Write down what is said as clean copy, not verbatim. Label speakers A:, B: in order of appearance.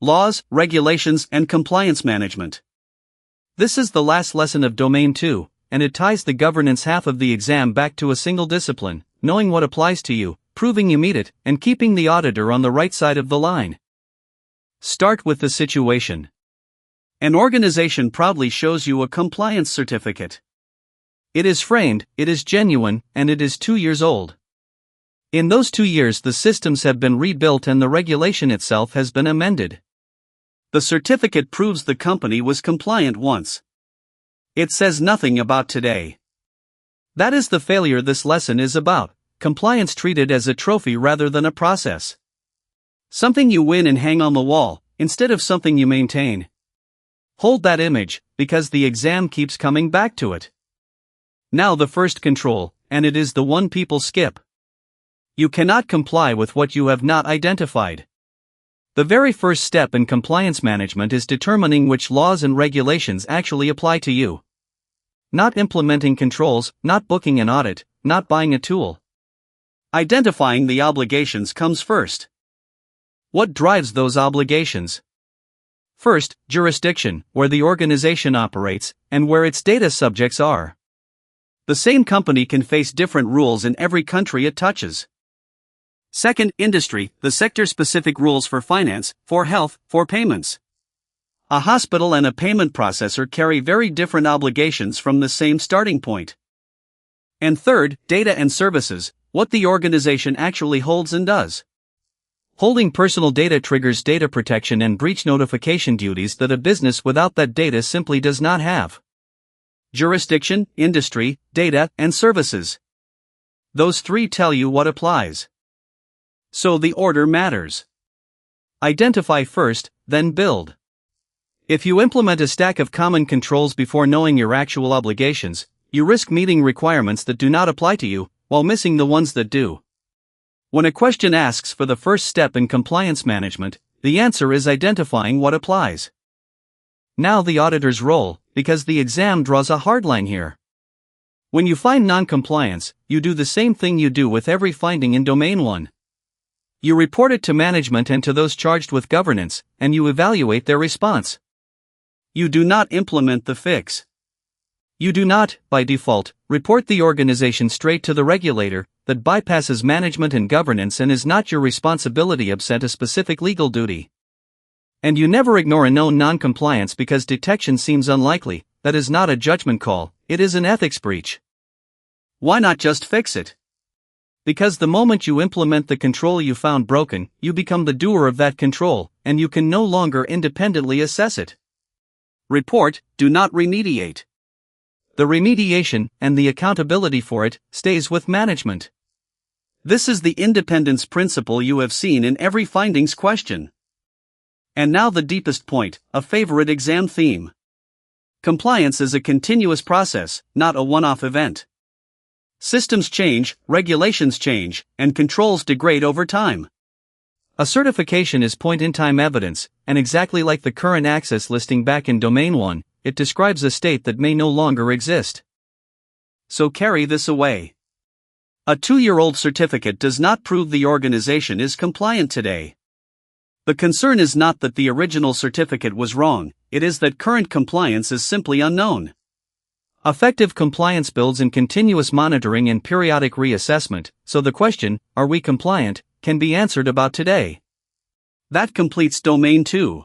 A: laws, regulations, and compliance management. This is the last lesson of Domain 2, and it ties the governance half of the exam back to a single discipline: knowing what applies to you, proving you meet it, and keeping the auditor on the right side of the line. Start with the situation. An organization proudly shows you a compliance certificate. It is framed, it is genuine, and it is 2 years old. In those 2 years, the systems have been rebuilt and the regulation itself has been amended. The certificate proves the company was compliant once. It says nothing about today. That is the failure this lesson is about: compliance treated as a trophy rather than a process. Something you win and hang on the wall, instead of something you maintain. Hold that image, because the exam keeps coming back to it. Now the first control, and it is the one people skip. You cannot comply with what you have not identified. The very first step in compliance management is determining which laws and regulations actually apply to you. Not implementing controls, not booking an audit, not buying a tool. Identifying the obligations comes first. What drives those obligations? First, jurisdiction, where the organization operates, and where its data subjects are. The same company can face different rules in every country it touches. Second, industry, the sector-specific rules for finance, for health, for payments. A hospital and a payment processor carry very different obligations from the same starting point. And third, data and services, what the organization actually holds and does. Holding personal data triggers data protection and breach notification duties that a business without that data simply does not have. Jurisdiction, industry, data, and services. Those three tell you what applies. So the order matters. Identify first, then build. If you implement a stack of common controls before knowing your actual obligations, you risk meeting requirements that do not apply to you, while missing the ones that do. When a question asks for the first step in compliance management, the answer is identifying what applies. Now the auditor's role, because the exam draws a hard line here. When you find non-compliance, you do the same thing you do with every finding in Domain 1. You report it to management and to those charged with governance, and you evaluate their response. You do not implement the fix. You do not, by default, report the organization straight to the regulator. That bypasses management and governance and is not your responsibility absent a specific legal duty. And you never ignore a known non-compliance because detection seems unlikely. That is not a judgment call, it is an ethics breach. Why not just fix it? Because the moment you implement the control you found broken, you become the doer of that control, and you can no longer independently assess it. Report, do not remediate. The remediation, and the accountability for it, stays with management. This is the independence principle you have seen in every findings question. And now the deepest point, a favorite exam theme. Compliance is a continuous process, not a one-off event. Systems change, regulations change, and controls degrade over time. A certification is point-in-time evidence, and exactly like the current access listing back in Domain 1, it describes a state that may no longer exist. So carry this away. A 2-year-old certificate does not prove the organization is compliant today. The concern is not that the original certificate was wrong, it is that current compliance is simply unknown. Effective compliance builds in continuous monitoring and periodic reassessment, so the question, "Are we compliant?" can be answered about today. That completes Domain 2.